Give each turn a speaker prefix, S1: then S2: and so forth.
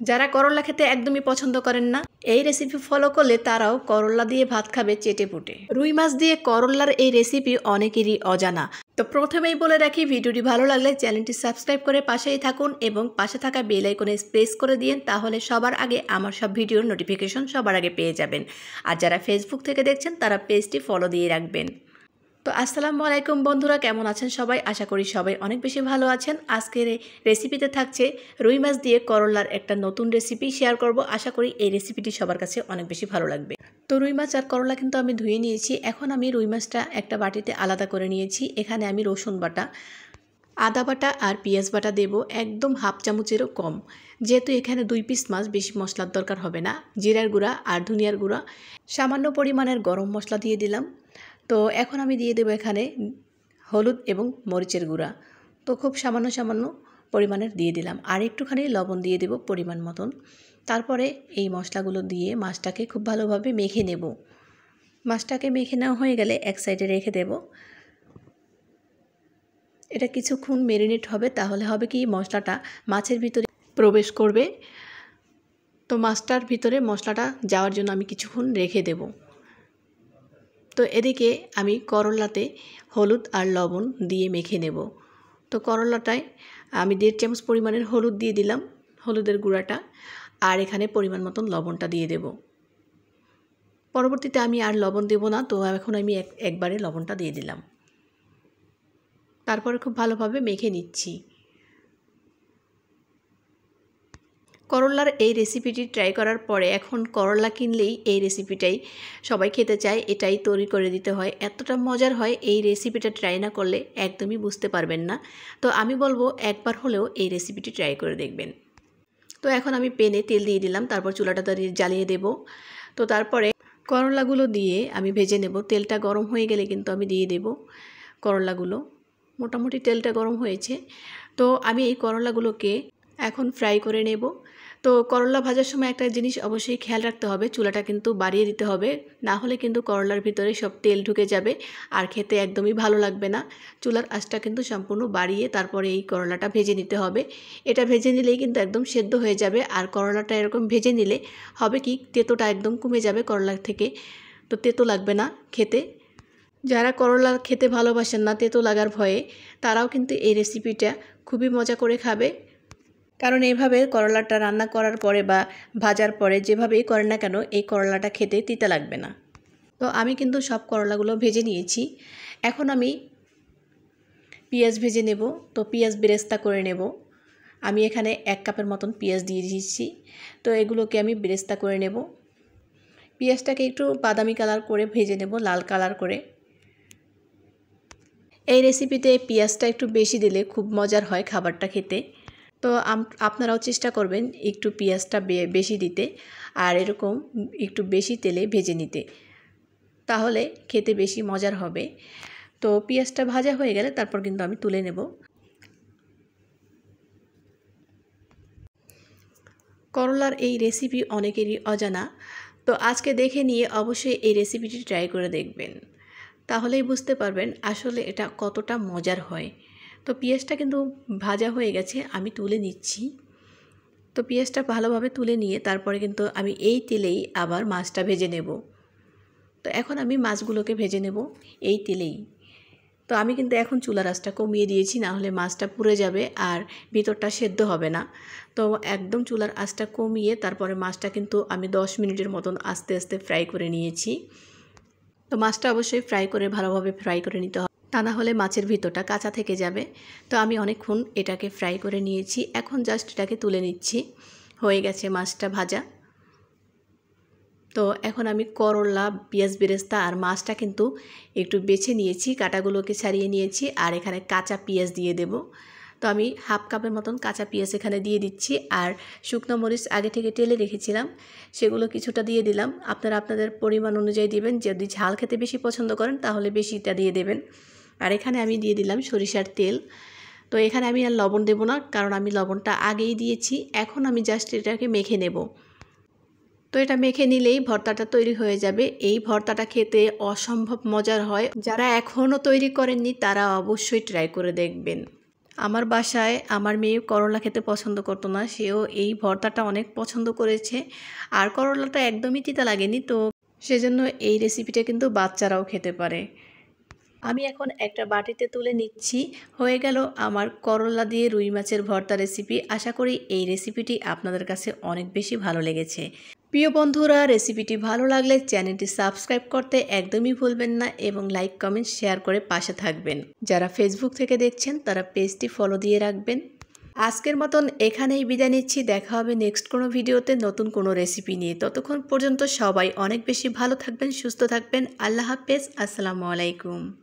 S1: যারা করলা খেতে একদমই পছন্দ করেন না, এই রেসিপি ফলো করলে তারাও করলা দিয়ে ভাত খাবে চেটে পুটে। রুই মাছ দিয়ে করলার এই রেসিপি অনেকেরই অজানা। তো প্রথমেই বলে রাখি, ভিডিওটি ভালো লাগলে চ্যানেলটি সাবস্ক্রাইব করে পাশেই থাকুন এবং পাশে থাকা বেল আইকনে প্রেস করে দিন, তাহলে সবার আগে আমার সব ভিডিওর নোটিফিকেশন সবার আগে পেয়ে যাবেন। আর যারা ফেসবুক থেকে দেখছেন তারা পেজটি ফলো দিয়ে রাখবেন। তো আসসালামু আলাইকুম বন্ধুরা, কেমন আছেন সবাই? আশা করি সবাই অনেক বেশি ভালো আছেন। আজকের রেসিপিতে থাকছে রুই মাছ দিয়ে করলার একটা নতুন রেসিপি শেয়ার করব। আশা করি এই রেসিপিটি সবার কাছে অনেক বেশি ভালো লাগবে। তো রুই মাছ আর করলা কিন্তু আমি ধুয়ে নিয়েছি। এখন আমি রুই মাছটা একটা বাটিতে আলাদা করে নিয়েছি। এখানে আমি রসুন বাটা, আদা বাটা আর পেঁয়াজ বাটা দেব, একদম হাফ চামচেরও কম। যেহেতু এখানে 2 পিস মাছ, বেশি মশলার দরকার হবে না। জিরার গুঁড়া আর ধনিয়ার গুঁড়া, সামান্য পরিমাণের গরম মশলা দিয়ে দিলাম। তো এখন আমি দিয়ে দেবো এখানে হলুদ এবং মরিচের গুঁড়া। তো খুব সামান্য সামান্য পরিমাণের দিয়ে দিলাম। আর একটুখানি লবণ দিয়ে দেব পরিমাণ মতন। তারপরে এই মশলাগুলো দিয়ে মাছটাকে খুব ভালোভাবে মেখে নেব। মাছটাকে মেখে নেওয়া হয়ে গেলে এক সাইডে রেখে দেব। এটা কিছুক্ষণ ম্যারিনেট হবে, তাহলে হবে কি মশলাটা মাছের ভিতরে প্রবেশ করবে। তো মাছটার ভিতরে মশলাটা যাওয়ার জন্য আমি কিছুক্ষণ রেখে দেব। তো এদিকে আমি করলাতে হলুদ আর লবণ দিয়ে মেখে নেব। তো করলাটায় আমি 1.5 চামচ পরিমাণের হলুদ দিয়ে দিলাম, হলুদের গুঁড়াটা, আর এখানে পরিমাণ মতন লবণটা দিয়ে দেব। পরবর্তীতে আমি আর লবণ দেব না, তো এখন আমি একবারে লবণটা দিয়ে দিলাম। তারপরে খুব ভালোভাবে মেখে নিচ্ছি। করলার এই রেসিপিটি ট্রাই করার পরে এখন করলা কিনলেই এই রেসিপিটাই সবাই খেতে চায়, এটাই তৈরি করে দিতে হয়। এতটা মজার হয়, এই রেসিপিটা ট্রাই না করলে একদমই বুঝতে পারবেন না। তো আমি বলবো একবার হলেও এই রেসিপিটি ট্রাই করে দেখবেন। তো এখন আমি প্যানে তেল দিয়ে দিলাম, তারপর চুলাটা জ্বালিয়ে দেব। তো তারপরে করলাগুলো দিয়ে আমি ভেজে নেব। তেলটা গরম হয়ে গেলে কিন্তু আমি দিয়ে দেব করলাগুলো। মোটামুটি তেলটা গরম হয়েছে। তো আমি এই করলাগুলোকে এখন ফ্রাই করে নেব। তো করলা ভাজার সময় একটা জিনিস অবশ্যই খেয়াল রাখতে হবে, চুলাটা কিন্তু বাড়িয়ে দিতে হবে, না হলে কিন্তু করলার ভিতরে সব তেল ঢুকে যাবে আর খেতে একদমই ভালো লাগবে না। চুলার আঁচটা কিন্তু সম্পূর্ণ বাড়িয়ে তারপরে এই করলাটা ভেজে নিতে হবে। এটা ভেজে নিলেই কিন্তু একদম সেদ্ধ হয়ে যাবে। আর করলাটা এরকম ভেজে নিলে হবে কি, তেতোটা একদম কমে যাবে করলা থেকে। তো তেতো লাগবে না খেতে। যারা করলা খেতে ভালোবাসেন না তেতো লাগার ভয়ে, তারাও কিন্তু এই রেসিপিটা খুবই মজা করে খাবে। কারণ এইভাবে করলাটা রান্না করার পরে বা ভাজার পরে যেভাবেই করেন না কেন, এই করলাটা খেতে তিতা লাগবে না। তো আমি কিন্তু সব করলাগুলো ভেজে নিয়েছি। এখন আমি পেঁয়াজ ভেজে নেব। তো পেঁয়াজ বেরেস্তা করে নেব। আমি এখানে 1 কাপের মতন পেঁয়াজ দিয়ে দিয়েছি। তো এগুলোকে আমি বেরেস্তা করে নেব। পেঁয়াজটাকে একটু বাদামি কালার করে ভেজে নেব, লাল কালার করে। এই রেসিপিতে পেঁয়াজটা একটু বেশি দিলে খুব মজার হয় খাবারটা খেতে। তো আপনারাও চেষ্টা করবেন একটু পেঁয়াজটা বেশি দিতে আর এরকম একটু বেশি তেলে ভেজে নিতে, তাহলে খেতে বেশি মজার হবে। তো পেঁয়াজটা ভাজা হয়ে গেলে তারপর কিন্তু আমি তুলে নেব। করলার এই রেসিপি অনেকেরই অজানা। তো আজকে দেখে নিয়ে অবশ্যই এই রেসিপিটি ট্রাই করে দেখবেন, তাহলেই বুঝতে পারবেন আসলে এটা কতটা মজার হয়। তো পেঁয়াজটা কিন্তু ভাজা হয়ে গেছে, আমি তুলে নিচ্ছি। তো পেঁয়াজটা ভালোভাবে তুলে নিয়ে তারপরে কিন্তু আমি এই তেলেই আবার মাছটা ভেজে নেব। তো এখন আমি মাছগুলোকে ভেজে নেব এই তেলেই। তো আমি কিন্তু এখন চুলার আঁচটা কমিয়ে দিয়েছি, না হলে মাছটা পুড়ে যাবে আর ভিতরটা সেদ্ধ হবে না। তো একদম চুলার আঁচটা কমিয়ে তারপরে মাছটা কিন্তু আমি 10 মিনিটের মতন আস্তে আস্তে ফ্রাই করে নিয়েছি। তো মাছটা অবশ্যই ভালোভাবে ফ্রাই করে নিতে হবে, তা না হলে মাছের ভিতরটা কাঁচা থেকে যাবে। তো আমি অনেকক্ষণ এটাকে ফ্রাই করে নিয়েছি, এখন জাস্ট এটাকে তুলে নিচ্ছি। হয়ে গেছে মাছটা ভাজা। তো এখন আমি করলা, পেঁয়াজ বেরেস্তা আর মাছটা কিন্তু একটু বেছে নিয়েছি, কাঁটাগুলোকে ছাড়িয়ে নিয়েছি, আর এখানে কাঁচা পেঁয়াজ দিয়ে দেব। তো আমি 1/2 কাপের মতন কাঁচা পেঁয়াজ এখানে দিয়ে দিচ্ছি। আর শুকনো মরিচ আগে থেকে টেলে রেখেছিলাম, সেগুলো কিছুটা দিয়ে দিলাম। আপনারা আপনাদের পরিমাণ অনুযায়ী দিবেন, যদি ঝাল খেতে বেশি পছন্দ করেন তাহলে বেশিটা দিয়ে দেবেন। আর এখানে আমি দিয়ে দিলাম সরিষার তেল। তো এখানে আমি আর লবণ দেব না, কারণ আমি লবণটা আগেই দিয়েছি। এখন আমি জাস্ট এটাকে মেখে নেব। তো এটা মেখে নিলেই ভর্তাটা তৈরি হয়ে যাবে। এই ভর্তাটা খেতে অসম্ভব মজার হয়। যারা এখনও তৈরি করেননি তারা অবশ্যই ট্রাই করে দেখবেন। আমার বাসায় আমার মেয়ে করলা খেতে পছন্দ করতো না, সেও এই ভর্তাটা অনেক পছন্দ করেছে। আর করলাটা একদমই তিতা লাগেনি, তো সেজন্য এই রেসিপিটা কিন্তু বাচ্চারাও খেতে পারে। আমি এখন একটা বাটিতে তুলে নিচ্ছি। হয়ে গেল আমার করলা দিয়ে রুই মাছের ভর্তা রেসিপি। আশা করি এই রেসিপিটি আপনাদের কাছে অনেক বেশি ভালো লেগেছে। প্রিয় বন্ধুরা, রেসিপিটি ভালো লাগলে চ্যানেলটি সাবস্ক্রাইব করতে একদমই ভুলবেন না এবং লাইক কমেন্ট শেয়ার করে পাশে থাকবেন। যারা ফেসবুক থেকে দেখছেন তারা পেজটি ফলো দিয়ে রাখবেন। আজকের মতন এখানেই বিদায় নিচ্ছি। দেখা হবে নেক্সট কোনো ভিডিওতে নতুন কোনো রেসিপি নিয়ে। ততক্ষণ পর্যন্ত সবাই অনেক বেশি ভালো থাকবেন, সুস্থ থাকবেন। আল্লাহ হাফেজ। আসসালামু আলাইকুম।